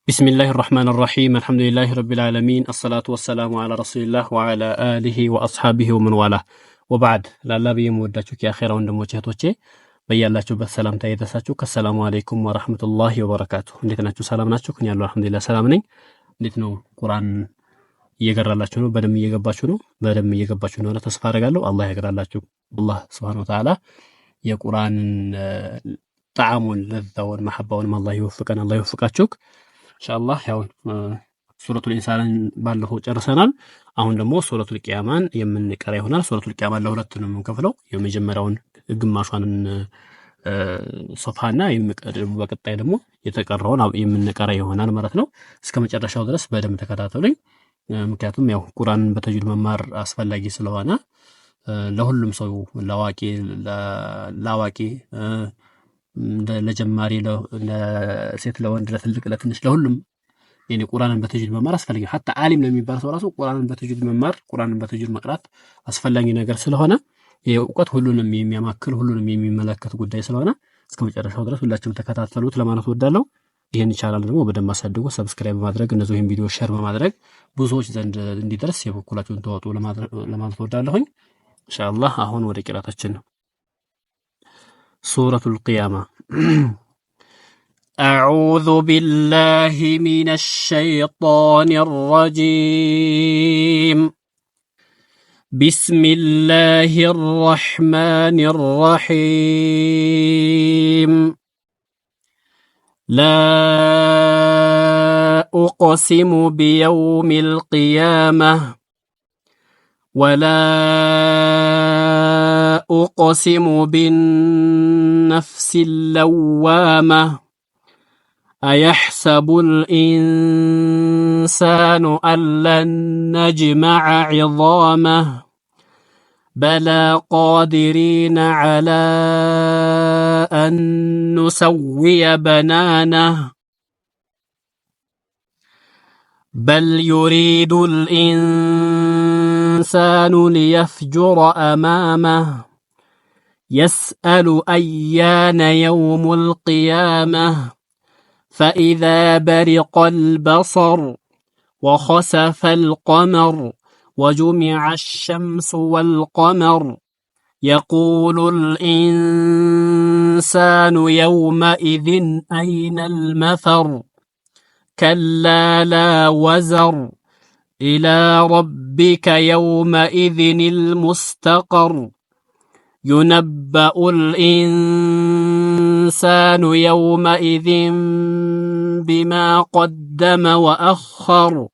بسم الله الرحمن الرحيم الحمد لله رب العالمين الصلاة والسلام على رسول الله وعلى آله وأصحابه ومن والاه وبعد لا بيموداتك يا خير ወንድሞቼ እህቶቼ በያላችሁበት ሰላምታ ይድረሳችሁ ከሰላሙ አለይኩም ወራህመቱላሂ ወበረካቱ እንዴት ናችሁ ሰላም ናችሁ ከኛ ያለው አልহামዱሊላህ ሰላም ነኝ እንዴት ነው ቁርአን እየገራላችሁ ነው በደም እየገባችሁ ነው በደም እየገባችሁ ነው ተስፋ አደርጋለሁ አላህ ያገራላችሁ አላህ Subhanahu Wa Ta'ala የቁርአን ጣዕሙን ለዛውን መሐባውን አላህ ይወፍቀን አላህ ይወፍቃችሁ ኢንሻአላህ ያው ሱረቱል ኢንሳንን ባለፈው ጨርሰናል አሁን ደግሞ ሱረቱል ቂያማን የምንቀራ ይሆናል ሱረቱል ቂያማን ለሁለት ነው የምንከፍለው የመጀመሪያውን ግማሿን ሶፋና በቀጣይ ደግሞ የተቀረውን የምንቀራ ይሆናል ማለት ነው እስከመጨረሻው ድረስ በደም ተከታተሉኝ ምክንያቱም ያው ቁርአንን በተጅዊድ መማር አስፈላጊ ስለሆነ ለሁሉም ሰው ለአዋቂ ለጀማሪ ለሴት ለወንድ ለትልቅ ለትንሽ ለሁሉም የኔ ቁርአንን በተጅዊድ መማር አስፈላጊ hatta ዓሊም ለሚባል ሰው ራሱ ቁርአንን በተጅዊድ መማር ቁርአንን በተጅዊድ መቅራት አስፈላጊ ነገር ስለሆነ የእውቀት ሁሉንም የሚያማክል ሁሉንም የሚመለከት ጉዳይ ስለሆነ እስከመጨረሻው ድረስ ሁላችሁም ተከታተሉት ለማለት ወዳለው ይሄን ቻናል ደግሞ በደንብ አሳድጉ ሰብስክራይብ ማድረግ እነዚህን ቪዲዮ ሼር በማድረግ ብዙዎች ዘንድ እንዲደርስ የበኩላችሁን ተወጡ ለማለት ወዳለሁኝ ኢንሻአላህ አሁን ወደ ቂራታችን ነው سورة القيامة أعوذ بالله من الشيطان الرجيم بسم الله الرحمن الرحيم لا أقسم بيوم القيامة ولا أقسم بالنفس اللوامة أيحسب الإنسان أن لن نجمع عظامه بلى قادرين على أن نسوي بنانه بل يريد الإنسان ليفجر أمامه يسأل أيان يوم القيامة فإذا برق البصر وخسف القمر وجمع الشمس والقمر يقول الإنسان يومئذ أين المفر كلا لا وزر إلى ربك يومئذ المستقر ينبأ الإنسان يومئذ بما قدم وأخر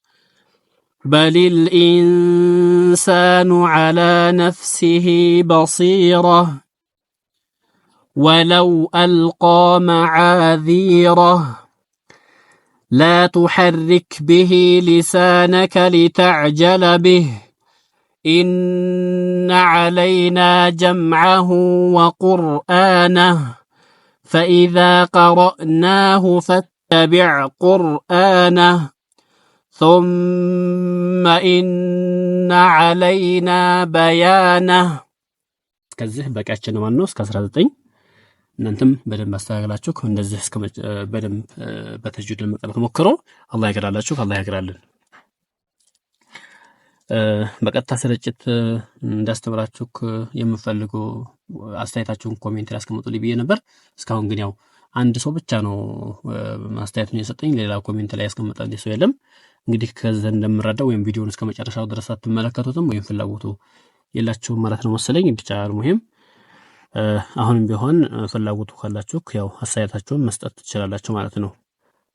بل الإنسان على نفسه بصيرة ولو ألقى معاذيره لا تحرك به لسانك لتعجل به إن علينا جمعه وقرآنه فإذا قرأناه فاتبع قرآنه ثم إن علينا بيانه كذه بقاچن ማነው እስከ 19 እናንተም በደንብ አስተካክላችሁ እንደዚህ እስከ በደንብ በተጅዊድ ለመቅራት ሞክሩ አላህ ያግራላችሁ አላህ ያግራልን በቀጥታ ስርጭት እንዳስተምራችሁ የምፈልጉ አስተያየታችሁን ኮሜንት ላይ አስቀምጡልኝ ብዬ ነበር እስካሁን ግን ያው አንድ ሰው ብቻ ነው አስተያየቱን የሰጠኝ ሌላ ኮሜንት ላይ ያስቀመጠልኝ ሰው የለም እንግዲህ ከዛ እንደምራዳው ወይም ቪዲዮውን እስከመጨረሻው ድረስ አትመለከቱትም ወይም ፍላጎቱ የላችሁም ማለት ነው መሰለኝ ብቻ አልሙሂም አሁንም ቢሆን ፍላጎቱ ካላችሁ ያው አስተያየታችሁን መስጠት ትችላላችሁ ማለት ነው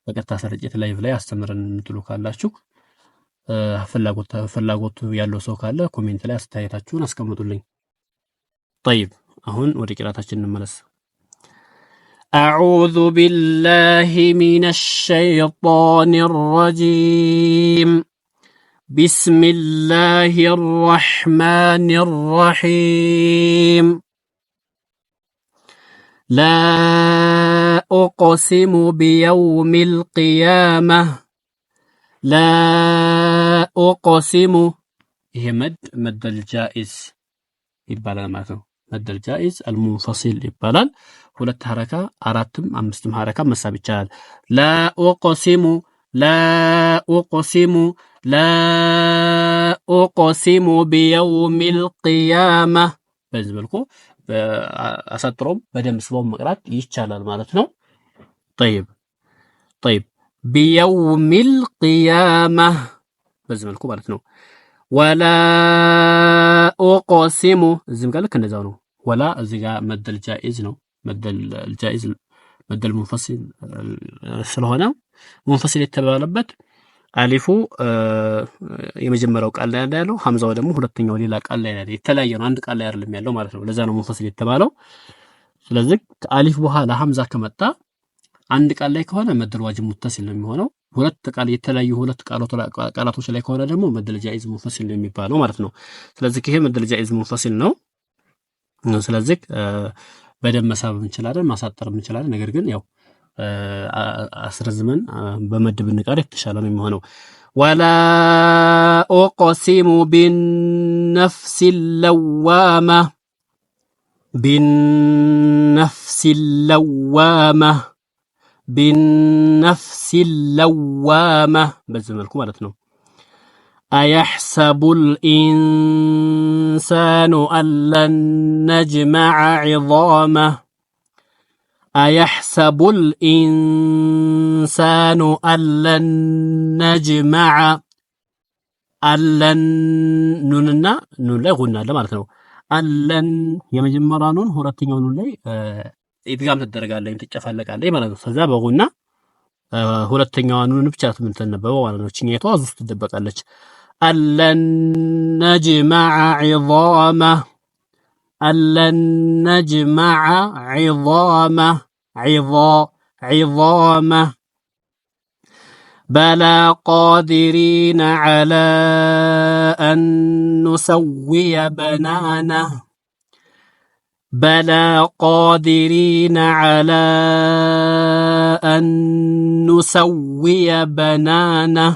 በቀጥታ ስርጭት ላይቭ ላይ አስተምረን እንትሉ ካላችሁ ፍላጎቱ ያለው ሰው ካለ ኮሜንት ላይ አስተያየታችሁን አስቀምጡልኝ طيب አሁን ወደ ቂራታችን እንመለስ أعوذ بالله من الشيطان الرجيم بسم الله الرحمن الرحيم لا أقسم بيوم القيامة لا أقسم هي مد الجائز يبالال ማለት ነው مد الجائز المنفصل ይባላል ሁለት ሐረካ አራትም አምስትም ሐረካ መሳብ ይቻላል لا أقسم لا أقسم بيوم القيامة በዚህ መልኩ አሳጥሮም በደንብ ስቦም መቅራት ይቻላል ማለት ነው። طيب بيوم القيامة በዚህ መልኩ ማለት ነው። ወላ أقسم እዚህም ጋር ልክ እንደዛው ነው። ወላ እዚህ ጋር መደል ጃኢዝ ነው። መደል ሙንፈሲል ስለሆነ ሙንፈሲል የተባለበት አሊፉ የመጀመሪያው ቃል ላይ ያለው ሐምዛው ደግሞ ሁለተኛው ሌላ ቃል ላይ ያለው የተለያየ ነው። አንድ ቃል ላይ አይደለም ያለው ማለት ነው። ለዛ ነው ሙንፈሲል የተባለው። ስለዚህ ከአሊፍ በኋላ ሐምዛ ከመጣ አንድ ቃል ላይ ከሆነ መደል ዋጅብ ሙተሲል ነው የሚሆነው። ሁለት ቃል የተለያዩ ሁለት ቃላቶች ላይ ከሆነ ደግሞ መደል ጃኢዝ ሙንፈሲል ነው የሚባለው ማለት ነው። ስለዚህ ይሄ መደል ጃኢዝ ሙንፈሲል ነው። ስለዚህ በደንብ መሳብ እንችላለን፣ ማሳጠር እንችላለን። ነገር ግን ያው አስረዝመን በመድብ ንቃር የተሻለ ነው የሚሆነው። ወላ أقسم بالنفس اللوامة بالنفس اللوامة በዚህ መልኩ ማለት ነው። أيحسب الإنسان أن لن نجمع عظامه أيحسب الإنسان أن لن نجمع ألن نوننا نون ላይ ጉና አለ ማለት ነው። አለን የመጀመሪያ ኑን ሁለተኛው ኑን ላይ ኢድጋም ትደረጋለች ትጨፋለቃለች ማለት ነው። ከዛ በጉና ሁለተኛዋ ኑን ብቻ ትነበበው ማለት ነው። እቺኛቷ ውስጥ ትደበቃለች። አለን ነጅመዕ ዒዛመ ألن نجمع عظامه بلى قادرين على أن نسوي بنانه بلى قادرين على أن نسوي بنانه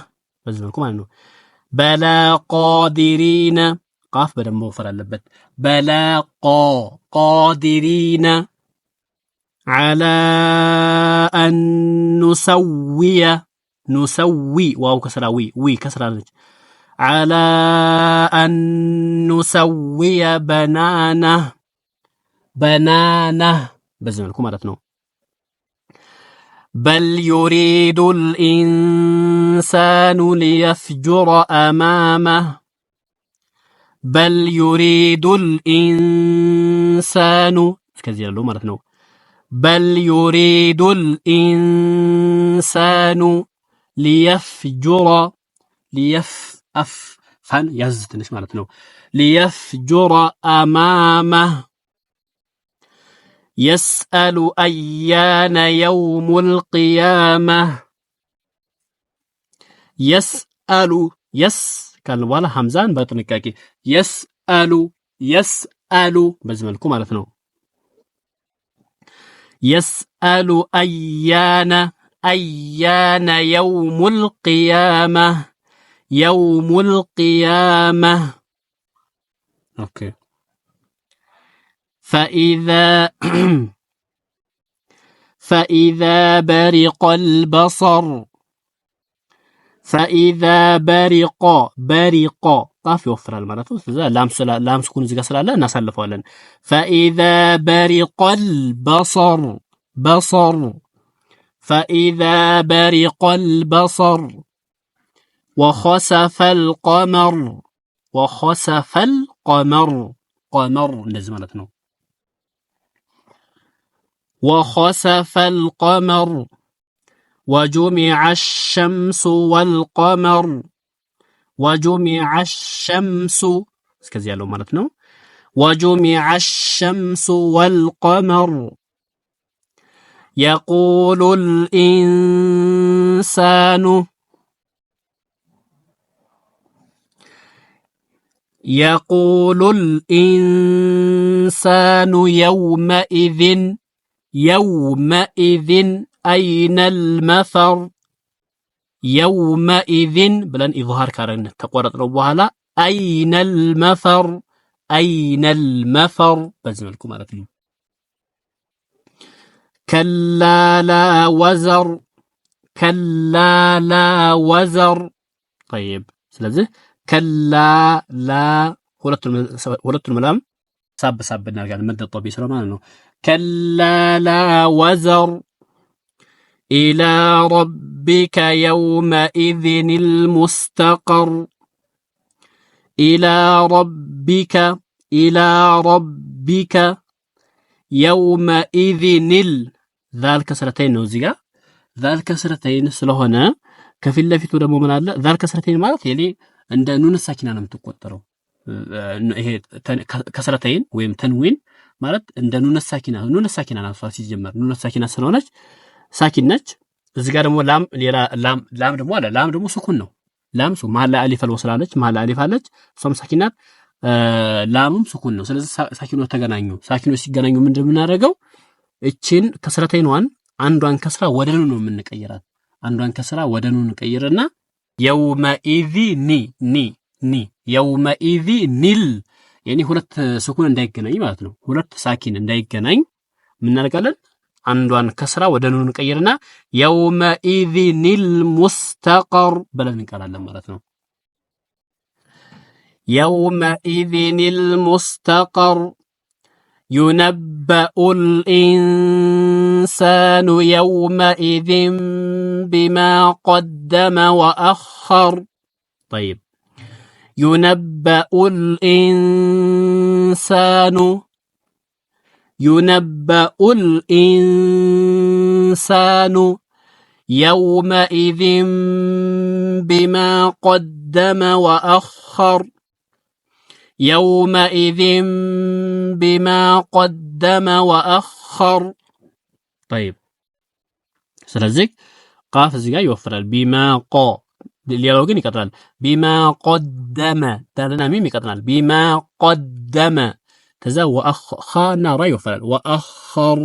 بلى قادرين قاف بدل موفر اللبت بلا قادرين على أن نسوي واو كسرة وي كسرة على أن نسوي بنانه بزمنكم عرفتنا. بل يريد الإنسان ليفجر أمامه بل يريد الإنسان كذي له مرتنا بل يريد الإنسان ليفجر فن يزتنش مرتنا ليفجر أمامه يسأل أيان يوم القيامة يسأل كان ولا حمزان بطنكاكي يسأل بزملكم عرفنا يسأل أيان يوم القيامة أوكي. فإذا برق البصر فإذا برق ጣፍ ይወፍራል ማለት ነው። ስለዚህ ላም ስኩን እዚህ ጋር ስላለ እናሳልፈዋለን። فإذا برق البصر فإذا برق البصر وخسف القمر قمر እንደዚህ ማለት ነው። وخسف القمر وجمع الشمس والقمر وجمع الشمس እስከዚህ ያለው ማለት ነው። وجمع الشمس والقمر يقول الإنسان يومئذ أين المفر يومئذ بلان إظهار كارن تقورت ربوها أين المفر بزم لكم عرفتم. كلا لا وزر كلا لا وزر طيب ስለዚህ كلا لا ሁለቱም ላም ሳብ እናደርጋለን መደጠብ ይስራ ማለት ነው كلا لا وزر إلى ربك يومئذ المستقر إلى ربك يومئذ ذلك كسرتين ነው እዚህ ጋር ذلك كسرتين ስለሆነ ከፊት ለፊቱ ደግሞ ምን አለ ذلك كسرتين ማለት የሊ እንደ ኑን ሳኪና ነው የምትቆጠረው ይሄ ከስረተይን ወይም ተንዊን ማለት እንደ ኑን ሳኪና ናት ሲጀመር ኑን ሳኪና ስለሆነች ሳኪን ነች እዚህ ጋር ደግሞ ላም ደግሞ አለ ላም ደግሞ ሱኩን ነው ላም ሱ መሐላ አሊፍ አልወስላለች መሐላ አሊፍ አለች ሶም ሳኪናት ላምም ሱኩን ነው ስለዚህ ሳኪኖች ተገናኙ ሳኪኖች ሲገናኙ ምንድነው የምናደርገው እቺን ከስረተይንዋን አንዷን ከስራ ወደ ኑን ነው የምንቀይራት አንዷን ከስራ ወደ ኑን እንቀይርና የውመኢዚ ኒ የውመኢዚ ኒል ያኒ ሁለት ሱኩን እንዳይገናኝ ማለት ነው ሁለት ሳኪን እንዳይገናኝ ምን እናደርጋለን አንዷን ከስራ ወደ ኑን እንቀይርና የውመኢዚ ኒል ሙስተቀር ብለን እንቀራለን ማለት ነው የውመኢዚ ኒል ሙስተቀር ينبأ الإنسان يومئذ بما قدم وأخر طيب ينبأ الإنسان يومئذ بما قدم وأخر يومئذ بما قدم وأخر طيب ስለዚህ ቃፍ እዚህ ጋር ይወፍራል بما قا ሌላው ግን ይቀጥላል بما قدم ዳልና ሚም ይቀጥላል بما قدم ከዛ وأخرنا ራ ይወፍራል وأخر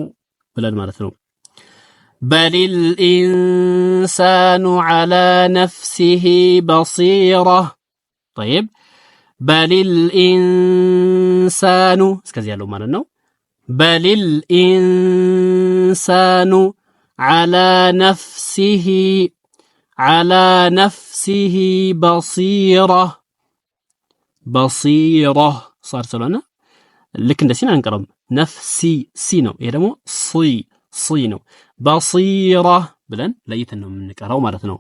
ብለን ማለት ነው بل الإنسان على نفسه بصيرة طيب بل الإنسان እስከዚህ ያለው ማለት ነው بل الإنسان على نفسه بصيرة صار ስለሆነ ልክ እንደዚህ አንቀርም ነፍሲ ሲ ነው ይሄ ደግሞ ሲ ነው بصيرة ብለን ለይተን ነው የምንቀራው ማለት ነው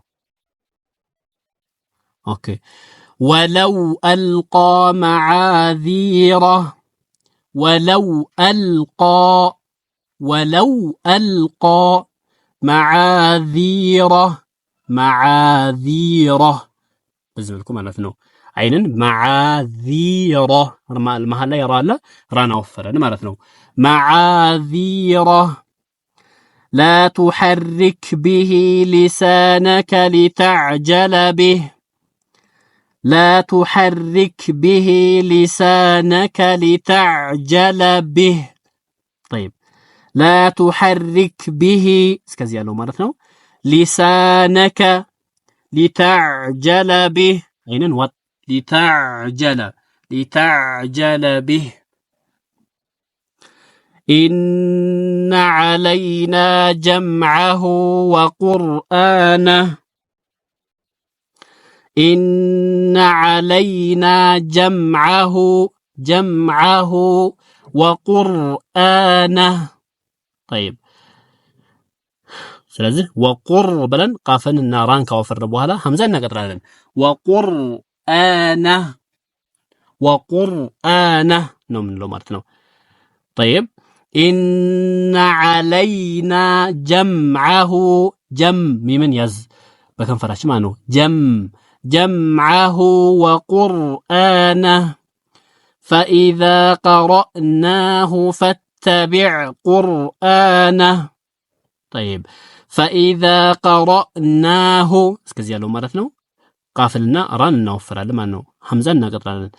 ኦኬ ولو ألقى معاذيره ولو ألقى معاذيره بزملكم ማለት ነው አይንን معاذيره المحل ላይ يرى رانا وفرن ማለት ነው معاذيره لا تحرك به لسانك لتعجل به لا تحرك به لسانك لتعجل به طيب لا تحرك به እስከዚህ ያለው ማለት ነው لسانك لتعجل به አይነን ወጥ لتعجل به إن علينا جمعه وقرآنه إن علينا جمعه وقرآنه طيب ስለዚህ ወቁር ብለን ቃፍንና ራን ካወፈረ በኋላ ሐምዛን እናቀጥራለን ወቁርአነ ነው የምንለው ማለት ነው طيب إن علينا جمعه ሚምን ያዝ በከንፈራችን ማለት ነው جمعه وقرآنه فإذا قرأناه فاتبع قرآنه طيب فإذا قرأناه እስከዚህ ያለው ማለት ነው ቃፍልና ራን እናወፍራለን ማለት ነው ሐምዛን እናቀጥራለን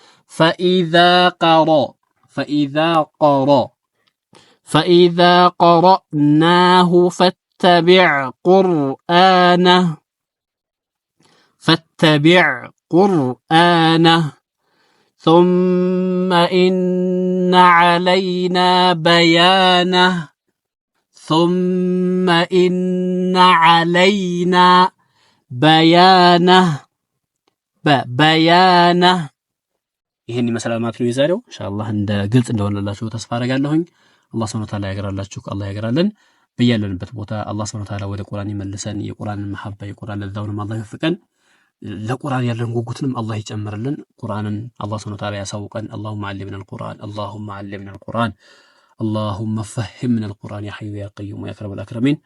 فإذا قرأناه فاتبع قرآنه ثم إن علينا بيانه ثم إن علينا بيانه بيانه ይሄን ይመስላል ማለት ነው የዛሬው ኢንሻአላህ እንደ ግልጽ እንደሆነላችሁ ተስፋ አደርጋለሁኝ አላህ Subhanahu Wa Ta'ala ያገራላችሁ አላህ ያገራልን በያለንበት ቦታ አላህ Subhanahu Wa Ta'ala ወደ ቁርአን ይመልሰን የቁርአንን መሐባ የቁርአን ለዛውንም አላህ ይወፍቀን ለቁርአን ያለን ጉጉትንም አላህ ይጨምርልን ቁርአንን አላህ Subhanahu Wa Ta'ala ያሳውቀን اللهم علمنا القرآن اللهم علمنا القرآن اللهم فهمنا القرآن يا حي يا قيوم يا أكرم الأكرمين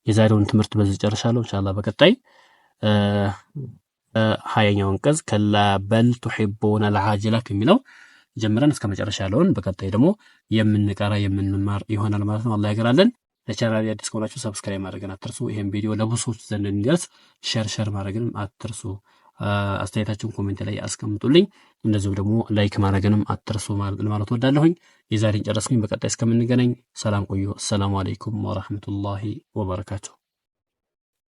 የዛሬውን ትምህርት በዚህ ጨርሻለሁ ኢንሻአላህ በቀጣይ 20ኛው አንቀጽ ከላ በል تحبون العاجلة ከሚለው ጀምረን እስከ መጨረሻ ያለውን በቀጣይ ደግሞ የምንቀራ የምንማር ይሆናል ማለት ነው አላህ ያገራልን ለቻናሌ አዲስ ከሆናችሁ ሰብስክራይብ ማድረግን አትርሱ ይሄን ቪዲዮ ለብዙ ሰዎች ዘንድ እንዲደርስ ሼር ማድረግንም አትርሱ አስተያየታችሁን ኮሜንት ላይ አስቀምጡልኝ እንደዚሁ ደግሞ ላይክ ማድረግንም አትርሱ ማለት ወዳለሁኝ የዛሬን ጨረስኩኝ በቀጣይ እስከምንገናኝ ሰላም ቆዩ። አሰላሙ አለይኩም ወራህመቱላሂ ወበረካቱ።